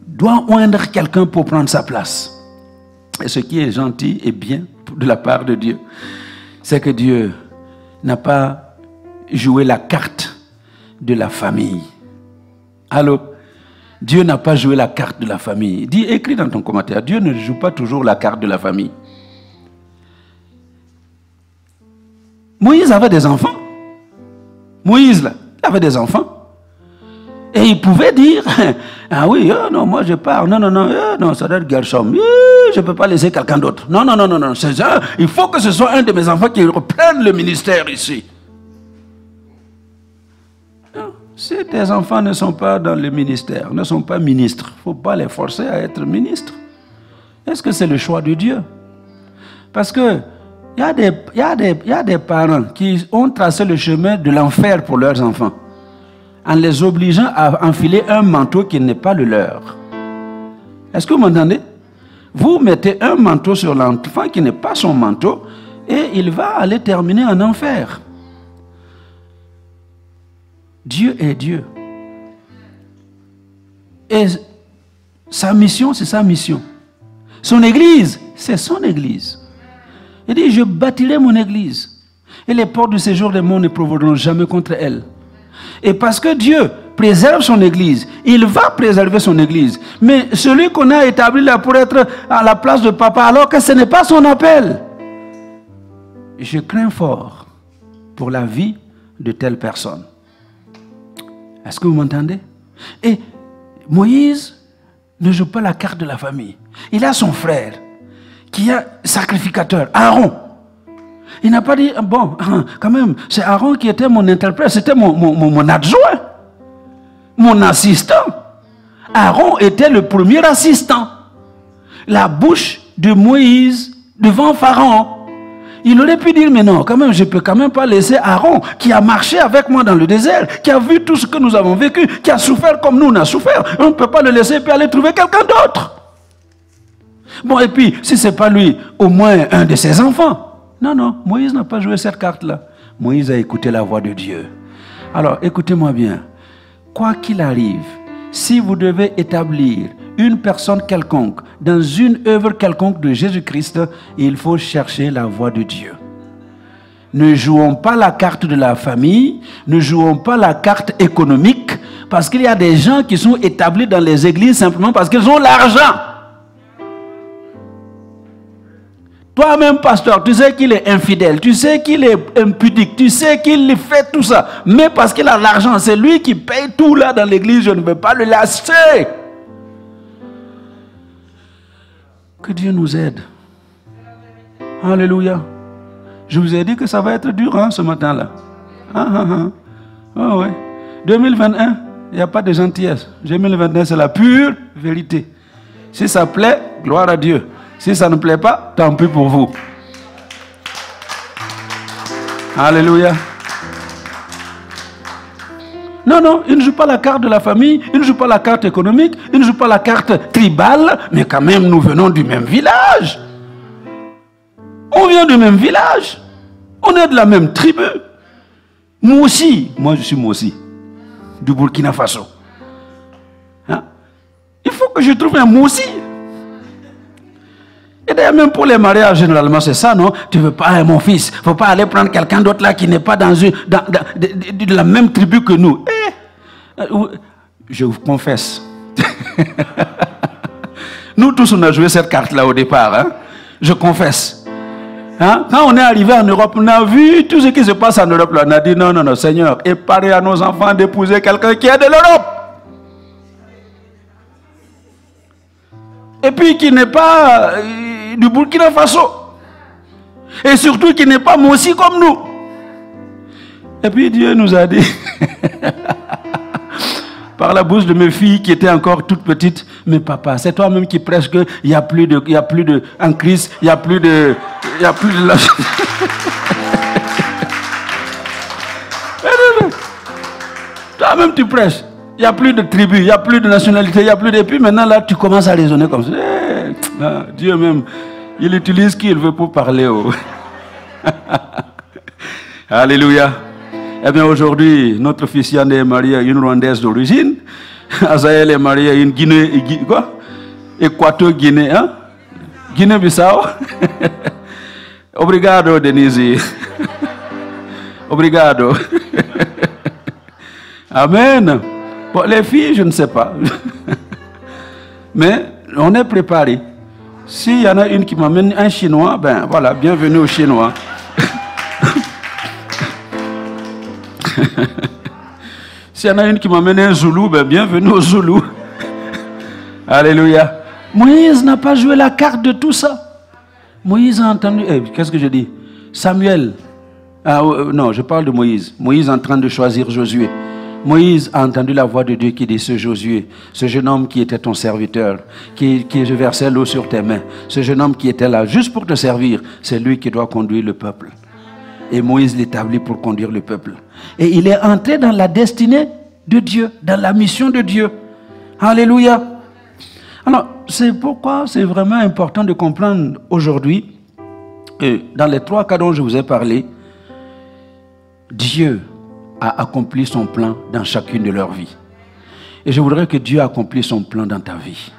doit oindre quelqu'un pour prendre sa place. Et ce qui est gentil et bien de la part de Dieu, c'est que Dieu n'a pas joué la carte de la famille. Allô? Dieu n'a pas joué la carte de la famille. Dis, écris dans ton commentaire, Dieu ne joue pas toujours la carte de la famille. Moïse avait des enfants. Moïse, là, il avait des enfants. Et il pouvait dire, ah oui, non, moi je pars, non, ça doit être Gershom, je ne peux pas laisser quelqu'un d'autre. Non, il faut que ce soit un de mes enfants qui reprenne le ministère ici. Non, si tes enfants ne sont pas dans le ministère, ne sont pas ministres, il ne faut pas les forcer à être ministres. Est-ce que c'est le choix de Dieu? Parce que il y a des parents qui ont tracé le chemin de l'enfer pour leurs enfants, en les obligeant à enfiler un manteau qui n'est pas le leur. Est-ce que vous m'entendez? Vous mettez un manteau sur l'enfant qui n'est pas son manteau et il va aller terminer en enfer. Dieu est Dieu. Et sa mission, c'est sa mission. Son église, c'est son église. Il dit, je bâtirai mon église. Et les portes du séjour des mondes ne prévaudront jamais contre elle. Et parce que Dieu préserve son église, il va préserver son église. Mais celui qu'on a établi là pour être à la place de papa, alors que ce n'est pas son appel, je crains fort pour la vie de telle personne. Est-ce que vous m'entendez? Et Moïse ne joue pas la carte de la famille. Il a son frère qui est sacrificateur, Aaron. Il n'a pas dit, bon, quand même, c'est Aaron qui était mon interprète, c'était mon adjoint, mon assistant. Aaron était le premier assistant. La bouche de Moïse devant Pharaon. Il aurait pu dire, mais non, quand même, je ne peux quand même pas laisser Aaron, qui a marché avec moi dans le désert, qui a vu tout ce que nous avons vécu, qui a souffert comme nous on a souffert. On ne peut pas le laisser et puis aller trouver quelqu'un d'autre. Bon, et puis, si ce n'est pas lui, au moins un de ses enfants. Non, Moïse n'a pas joué cette carte-là. Moïse a écouté la voix de Dieu. Alors, écoutez-moi bien. Quoi qu'il arrive, si vous devez établir une personne quelconque dans une œuvre quelconque de Jésus-Christ, il faut chercher la voix de Dieu. Ne jouons pas la carte de la famille, ne jouons pas la carte économique, parce qu'il y a des gens qui sont établis dans les églises simplement parce qu'ils ont l'argent. Toi-même, pasteur, tu sais qu'il est infidèle, tu sais qu'il est impudique, tu sais qu'il fait tout ça. Mais parce qu'il a l'argent, c'est lui qui paye tout là dans l'église, je ne veux pas le lâcher. Que Dieu nous aide. Alléluia. Je vous ai dit que ça va être dur ce matin-là. Oh, ouais. 2021, il n'y a pas de gentillesse. 2021, c'est la pure vérité. Si ça plaît, gloire à Dieu. Si ça ne plaît pas, tant pis pour vous. Alléluia. Non, il ne joue pas la carte de la famille, il ne joue pas la carte économique, il ne joue pas la carte tribale, mais quand même, nous venons du même village. On vient du même village. On est de la même tribu. Moi aussi, je suis moi aussi, du Burkina Faso. Hein? Il faut que je trouve un moi aussi. Et d'ailleurs, même pour les mariages, généralement, c'est ça, non? Tu ne veux pas, mon fils, il ne faut pas aller prendre quelqu'un d'autre là qui n'est pas dans de la même tribu que nous. Je vous confesse. Nous tous, on a joué cette carte-là au départ, hein? Je confesse. Hein? Quand on est arrivé en Europe, on a vu tout ce qui se passe en Europe. Là. On a dit non, non, non, Seigneur, épargne à nos enfants d'épouser quelqu'un qui est de l'Europe. Et puis qui n'est pas du Burkina Faso. Et surtout qui n'est pas moi aussi comme nous. Et puis Dieu nous a dit, par la bouche de mes filles qui étaient encore toutes petites, mais papa, c'est toi-même qui prêches qu'il n'y a plus de, en Christ, il n'y a plus de toi-même tu prêches, il n'y a plus de tribu, il n'y a plus de nationalité, il n'y a plus de... Et puis maintenant là, tu commences à raisonner comme ça. Dieu même, il utilise qui il veut pour parler. Alléluia. Eh bien aujourd'hui, notre fils Yann est marié à une Rwandaise d'origine. Azaël est marié à une Équateur-Guinée, hein? Guinée-Bissau. Obrigado, Denise. Obrigado. Amen. Bon, les filles, je ne sais pas. Mais on est préparé. S'il y en a une qui m'amène un Chinois, ben voilà, bienvenue aux Chinois. S'il y en a une qui m'amène un Zoulou, ben bienvenue aux Zoulous. Alléluia. Moïse n'a pas joué la carte de tout ça. Moïse a entendu... qu'est-ce que je dis? Samuel. Non, je parle de Moïse. Moïse est en train de choisir Josué. Moïse a entendu la voix de Dieu qui dit, ce Josué, ce jeune homme qui était ton serviteur, qui versait l'eau sur tes mains, ce jeune homme qui était là juste pour te servir, c'est lui qui doit conduire le peuple. Et Moïse l'établit pour conduire le peuple. Et il est entré dans la destinée de Dieu, dans la mission de Dieu. Alléluia. Alors, c'est pourquoi c'est vraiment important de comprendre aujourd'hui, dans les 3 cas dont je vous ai parlé, Dieu a accompli son plan dans chacune de leurs vies. Et je voudrais que Dieu accomplisse son plan dans ta vie.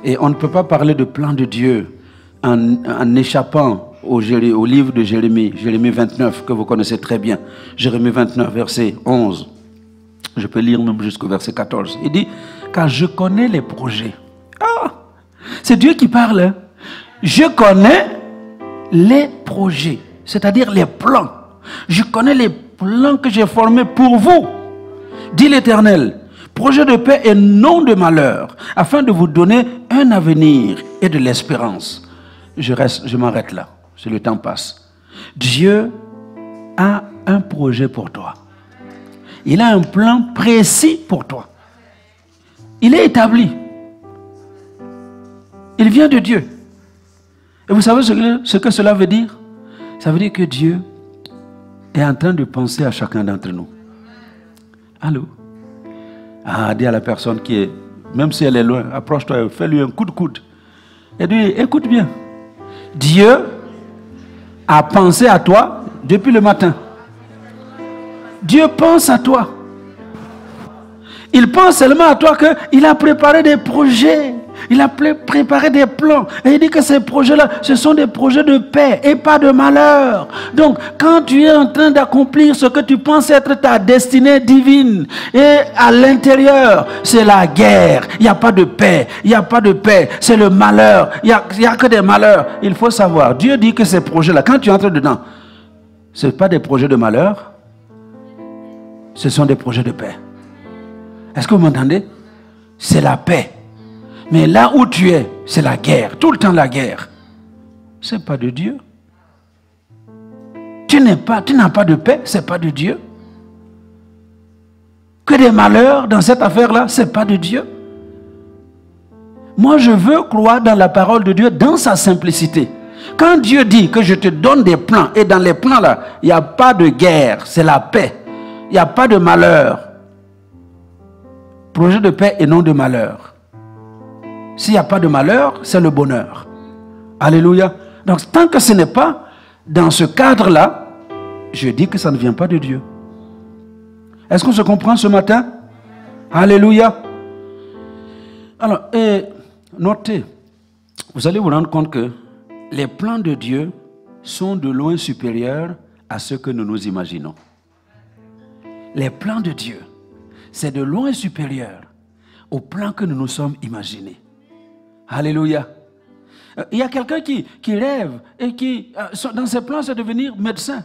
Et on ne peut pas parler de plan de Dieu en échappant au livre de Jérémie, Jérémie 29, que vous connaissez très bien. Jérémie 29, verset 11. Je peux lire même jusqu'au verset 14. Il dit, car je connais les projets. C'est Dieu qui parle. Hein? Je connais les projets, c'est-à-dire les plans. Je connais les plans que j'ai formés pour vous, dit l'Éternel. Projet de paix et non de malheur, afin de vous donner un avenir et de l'espérance. Je m'arrête là, si le temps passe. Dieu a un projet pour toi. Il a un plan précis pour toi. Il est établi. Il vient de Dieu. Et vous savez ce que cela veut dire? Ça veut dire que Dieu est en train de penser à chacun d'entre nous. Allô? Dis à la personne qui est, même si elle est loin, approche-toi, fais-lui un coup de coude. Et dis, écoute bien. Dieu a pensé à toi depuis le matin. Dieu pense à toi. Il pense seulement à toi qu'il a préparé des projets. Il a préparé des plans. Et il dit que ces projets-là, ce sont des projets de paix et pas de malheur. Donc, quand tu es en train d'accomplir ce que tu penses être ta destinée divine, et à l'intérieur, c'est la guerre. Il n'y a pas de paix. Il n'y a pas de paix. C'est le malheur. Il n'y a que des malheurs. Il faut savoir. Dieu dit que ces projets-là, quand tu entres dedans, ce ne sont pas des projets de malheur. Ce sont des projets de paix. Est-ce que vous m'entendez? C'est la paix. Mais là où tu es, c'est la guerre. Tout le temps la guerre. Ce n'est pas de Dieu. Tu n'as pas de paix, ce n'est pas de Dieu. Que des malheurs dans cette affaire-là, ce n'est pas de Dieu. Moi, je veux croire dans la parole de Dieu, dans sa simplicité. Quand Dieu dit que je te donne des plans, et dans les plans-là, il n'y a pas de guerre, c'est la paix. Il n'y a pas de malheur. Projet de paix et non de malheur. S'il n'y a pas de malheur, c'est le bonheur. Alléluia. Donc, tant que ce n'est pas dans ce cadre-là, je dis que ça ne vient pas de Dieu. Est-ce qu'on se comprend ce matin? Alléluia. Alors, notez, vous allez vous rendre compte que les plans de Dieu sont de loin supérieurs à ce que nous nous imaginons. Les plans de Dieu, c'est de loin supérieur aux plans que nous nous sommes imaginés. Alléluia. Il y a quelqu'un qui rêve et qui, dans ses plans, c'est devenir médecin.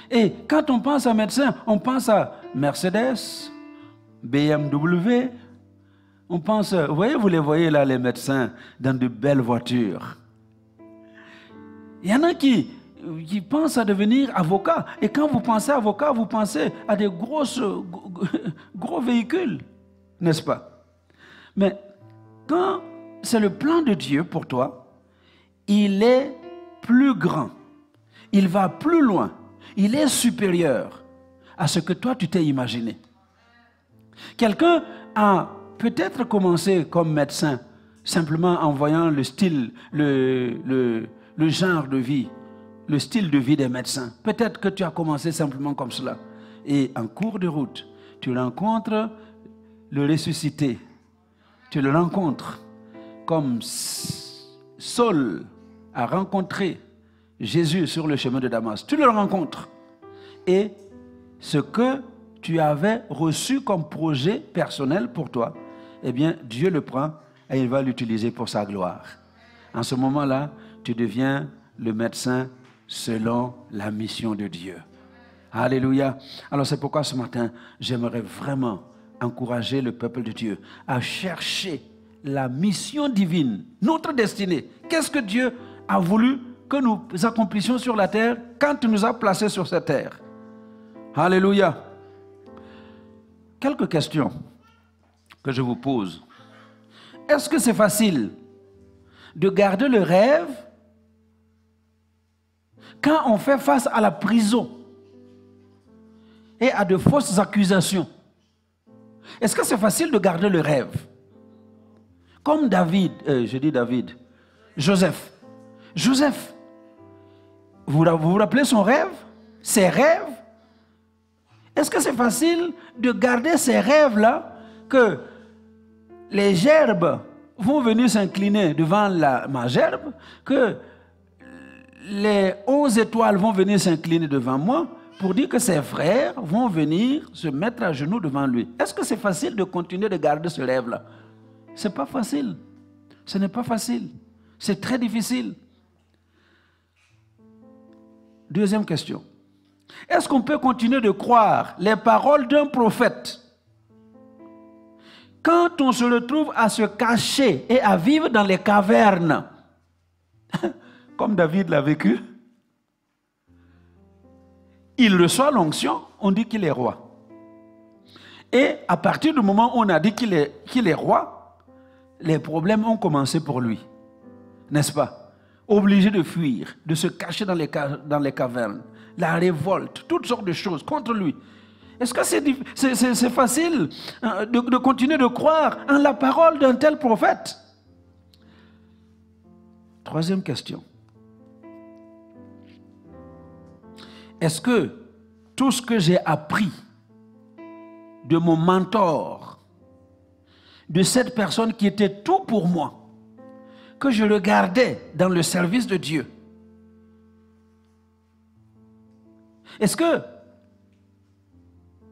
Et quand on pense à médecin, on pense à Mercedes, BMW. On pense, vous les voyez là, les médecins, dans de belles voitures. Il y en a qui pensent à devenir avocat. Et quand vous pensez avocat, vous pensez à des gros véhicules, n'est-ce pas? Mais quand c'est le plan de Dieu pour toi, il est plus grand. Il va plus loin. Il est supérieur à ce que toi tu t'es imaginé. Quelqu'un a peut-être commencé comme médecin simplement en voyant le style, le genre de vie, le style de vie des médecins. Peut-être que tu as commencé simplement comme cela. Et en cours de route, tu rencontres le ressuscité. Tu le rencontres comme Saul a rencontré Jésus sur le chemin de Damas. Tu le rencontres. Et ce que tu avais reçu comme projet personnel pour toi, eh bien, Dieu le prend et il va l'utiliser pour sa gloire. En ce moment-là, tu deviens le médecin selon la mission de Dieu. Alléluia. Alors c'est pourquoi ce matin, j'aimerais vraiment encourager le peuple de Dieu à chercher la mission divine, notre destinée. Qu'est-ce que Dieu a voulu que nous accomplissions sur la terre quand il nous a placés sur cette terre? Alléluia. Quelques questions que je vous pose. Est-ce que c'est facile de garder le rêve quand on fait face à la prison et à de fausses accusations? Est-ce que c'est facile de garder le rêve? Comme Joseph. Joseph, vous vous rappelez son rêve? Ses rêves? Est-ce que c'est facile de garder ces rêves-là que les gerbes vont venir s'incliner devant ma gerbe, que les 11 étoiles vont venir s'incliner devant moi pour dire que ses frères vont venir se mettre à genoux devant lui? Est-ce que c'est facile de continuer de garder ce rêve-là? Ce n'est pas facile. Ce n'est pas facile. C'est très difficile. Deuxième question. Est-ce qu'on peut continuer de croire les paroles d'un prophète quand on se retrouve à se cacher et à vivre dans les cavernes, comme David l'a vécu? Il reçoit l'onction, on dit qu'il est roi. Et à partir du moment où on a dit qu'il est roi, les problèmes ont commencé pour lui. N'est-ce pas? Obligé de fuir, de se cacher dans les cavernes. La révolte, toutes sortes de choses contre lui. Est-ce que c'est facile de continuer de croire en la parole d'un tel prophète? Troisième question. Est-ce que tout ce que j'ai appris de mon mentor, de cette personne qui était tout pour moi, que je le gardais dans le service de Dieu, est-ce que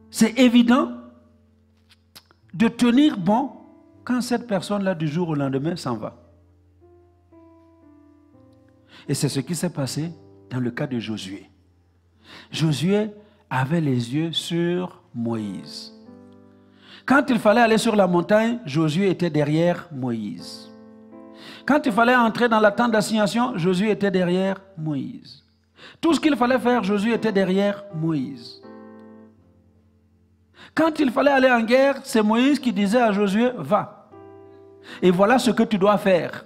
c'est évident de tenir bon quand cette personne-là du jour au lendemain s'en va? Et c'est ce qui s'est passé dans le cas de Josué. Josué avait les yeux sur Moïse. Quand il fallait aller sur la montagne, Josué était derrière Moïse. Quand il fallait entrer dans la tente d'assignation, Josué était derrière Moïse. Tout ce qu'il fallait faire, Josué était derrière Moïse. Quand il fallait aller en guerre, c'est Moïse qui disait à Josué, va. Et voilà ce que tu dois faire.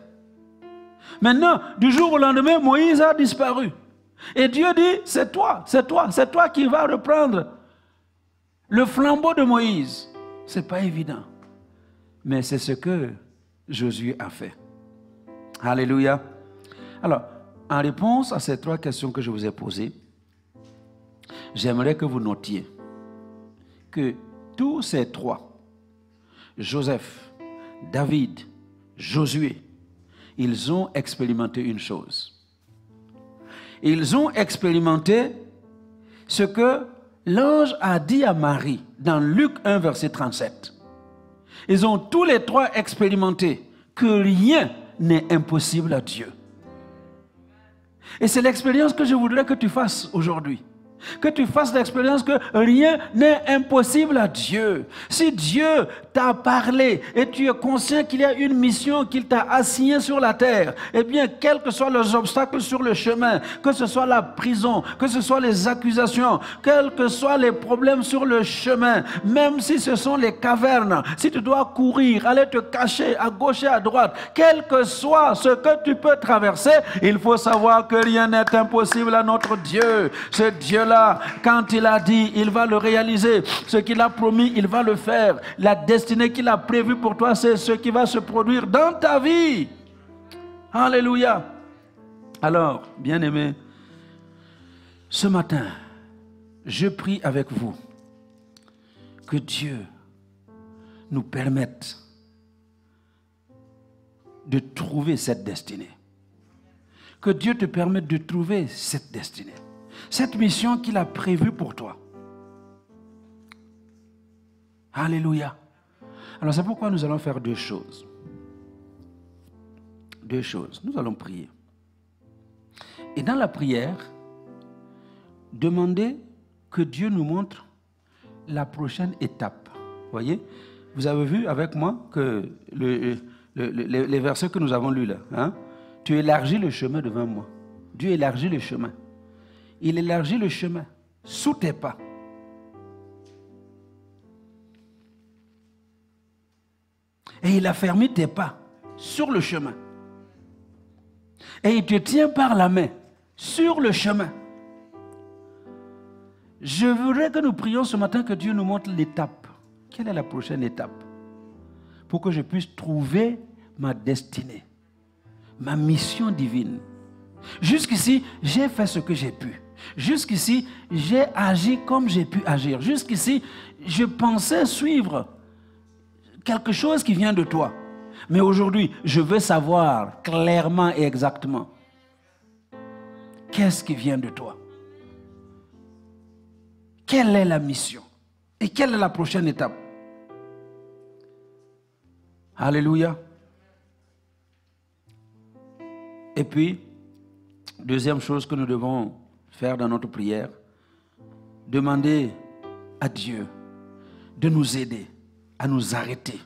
Maintenant, du jour au lendemain, Moïse a disparu. Et Dieu dit, c'est toi qui vas reprendre le flambeau de Moïse. Ce n'est pas évident. Mais c'est ce que Josué a fait. Alléluia. Alors, en réponse à ces trois questions que je vous ai posées, j'aimerais que vous notiez que tous ces trois, Joseph, David, Josué, ils ont expérimenté une chose. Ils ont expérimenté ce que l'ange a dit à Marie dans Luc 1, verset 37. Ils ont tous les trois expérimenté que rien n'est impossible à Dieu. Et c'est l'expérience que je voudrais que tu fasses aujourd'hui. Que tu fasses l'expérience que rien n'est impossible à Dieu. Si Dieu t'a parlé et tu es conscient qu'il y a une mission qu'il t'a assignée sur la terre, eh bien, quels que soient les obstacles sur le chemin, que ce soit la prison, que ce soit les accusations, quels que soient les problèmes sur le chemin, même si ce sont les cavernes, si tu dois courir, aller te cacher à gauche et à droite, quel que soit ce que tu peux traverser, il faut savoir que rien n'est impossible à notre Dieu. Ce Dieu-là, quand il a dit, il va le réaliser. Ce qu'il a promis, il va le faire. La destinée qu'il a prévue pour toi, c'est ce qui va se produire dans ta vie. Alléluia. Alors, bien-aimés, ce matin, je prie avec vous que Dieu nous permette de trouver cette destinée. Que Dieu te permette de trouver cette destinée. Cette mission qu'il a prévue pour toi. Alléluia. Alors c'est pourquoi nous allons faire deux choses. Deux choses. Nous allons prier. Et dans la prière, demander que Dieu nous montre la prochaine étape. Voyez, vous avez vu avec moi que les versets que nous avons lus là, hein? Tu élargis le chemin devant moi. Dieu élargit le chemin. Il élargit le chemin sous tes pas. Et il a fermé tes pas sur le chemin. Et il te tient par la main sur le chemin. Je voudrais que nous prions ce matin que Dieu nous montre l'étape. Quelle est la prochaine étape? Pour que je puisse trouver ma destinée, ma mission divine. Jusqu'ici, j'ai fait ce que j'ai pu. Jusqu'ici, j'ai agi comme j'ai pu agir. Jusqu'ici, je pensais suivre quelque chose qui vient de toi. Mais aujourd'hui, je veux savoir clairement et exactement qu'est-ce qui vient de toi. Quelle est la mission? Et quelle est la prochaine étape? Alléluia. Et puis, deuxième chose que nous devons faire dans notre prière, demander à Dieu de nous aider à nous arrêter.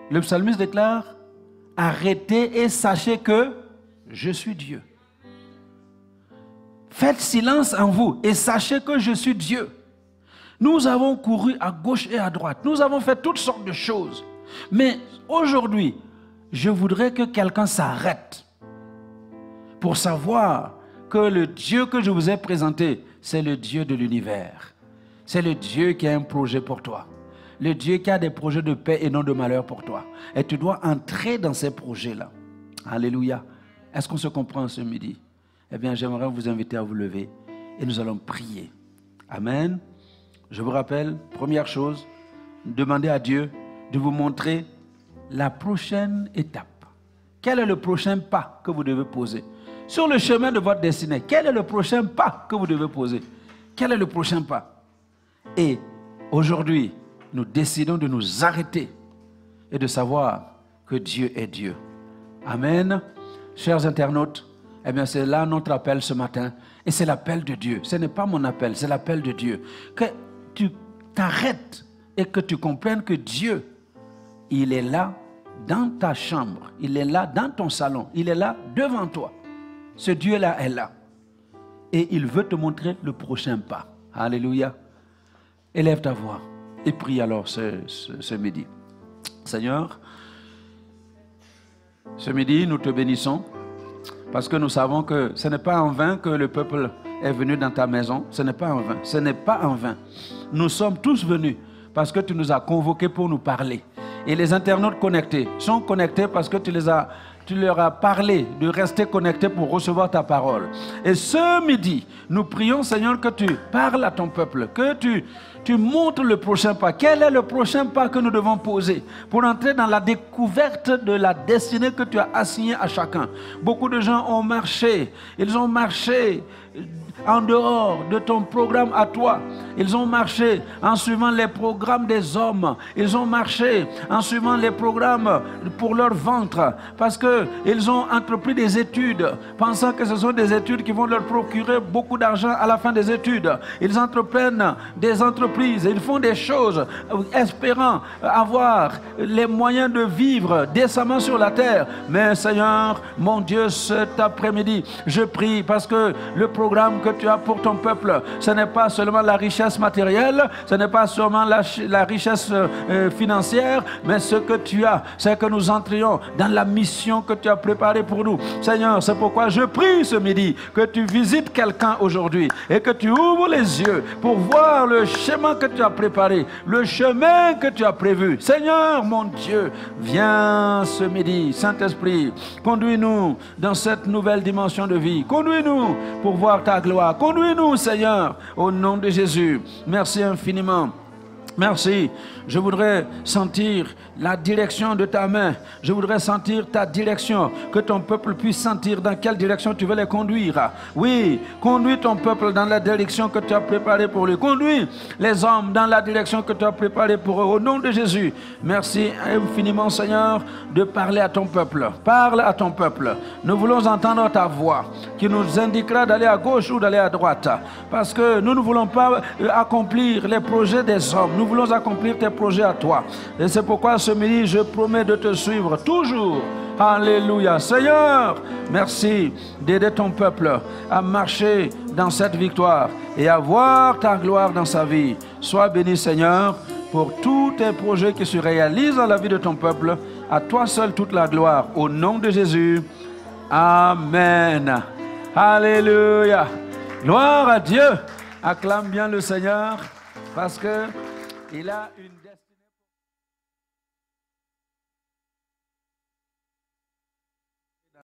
Le psalmiste déclare, arrêtez et sachez que je suis Dieu. Faites silence en vous et sachez que je suis Dieu. Nous avons couru à gauche et à droite. Nous avons fait toutes sortes de choses. Mais aujourd'hui, je voudrais que quelqu'un s'arrête pour savoir que le Dieu que je vous ai présenté, c'est le Dieu de l'univers. C'est le Dieu qui a un projet pour toi. Le Dieu qui a des projets de paix et non de malheur pour toi. Et tu dois entrer dans ces projets-là. Alléluia. Est-ce qu'on se comprend ce midi? Eh bien, j'aimerais vous inviter à vous lever et nous allons prier. Amen. Je vous rappelle, première chose, demandez à Dieu de vous montrer la prochaine étape. Quel est le prochain pas que vous devez poser? Sur le chemin de votre destinée, quel est le prochain pas que vous devez poser? Quel est le prochain pas? Et aujourd'hui, nous décidons de nous arrêter et de savoir que Dieu est Dieu. Amen. Chers internautes, eh bien c'est là notre appel ce matin. Et c'est l'appel de Dieu. Ce n'est pas mon appel, c'est l'appel de Dieu. Que tu t'arrêtes et que tu comprennes que Dieu, il est là dans ta chambre. Il est là dans ton salon. Il est là devant toi. Ce Dieu-là est là. Et il veut te montrer le prochain pas. Alléluia. Élève ta voix et prie alors ce midi. Seigneur, ce midi, nous te bénissons parce que nous savons que ce n'est pas en vain que le peuple est venu dans ta maison. Ce n'est pas en vain. Ce n'est pas en vain. Nous sommes tous venus parce que tu nous as convoqués pour nous parler. Et les internautes connectés sont connectés parce que tu leur as parlé de rester connectés pour recevoir ta parole. Et ce midi, nous prions, Seigneur, que tu parles à ton peuple, que tu montres le prochain pas. Quel est le prochain pas que nous devons poser pour entrer dans la découverte de la destinée que tu as assignée à chacun? Beaucoup de gens ont marché. Ils ont marché en dehors de ton programme à toi. Ils ont marché en suivant les programmes des hommes. Ils ont marché en suivant les programmes pour leur ventre. Parce qu'ils ont entrepris des études, pensant que ce sont des études qui vont leur procurer beaucoup d'argent à la fin des études. Ils entreprennent des entreprises. Ils font des choses espérant avoir les moyens de vivre décemment sur la terre. Mais Seigneur, mon Dieu, cet après-midi, je prie parce que le programme que tu as pour ton peuple, ce n'est pas seulement la richesse matérielle, ce n'est pas seulement la richesse financière, mais ce que tu as, c'est que nous entrions dans la mission que tu as préparée pour nous. Seigneur, c'est pourquoi je prie ce midi que tu visites quelqu'un aujourd'hui et que tu ouvres les yeux pour voir le chemin que tu as préparé, le chemin que tu as prévu. Seigneur, mon Dieu, viens ce midi, Saint-Esprit, conduis-nous dans cette nouvelle dimension de vie. Conduis-nous pour voir ta gloire. Conduis-nous, Seigneur, au nom de Jésus. Merci infiniment. Merci. Je voudrais sentir la direction de ta main. Je voudrais sentir ta direction. Que ton peuple puisse sentir dans quelle direction tu veux les conduire. Oui, conduis ton peuple dans la direction que tu as préparée pour lui. Conduis les hommes dans la direction que tu as préparée pour eux. Au nom de Jésus. Merci infiniment, Seigneur, de parler à ton peuple. Parle à ton peuple. Nous voulons entendre ta voix qui nous indiquera d'aller à gauche ou d'aller à droite. Parce que nous ne voulons pas accomplir les projets des hommes. Nous voulons accomplir tes projets à toi. Et c'est pourquoi ce midi, je promets de te suivre toujours. Alléluia. Seigneur, merci d'aider ton peuple à marcher dans cette victoire et à voir ta gloire dans sa vie. Sois béni, Seigneur, pour tous tes projets qui se réalisent dans la vie de ton peuple. À toi seul toute la gloire. Au nom de Jésus. Amen. Alléluia. Gloire à Dieu. Acclame bien le Seigneur parce que il a une destinée.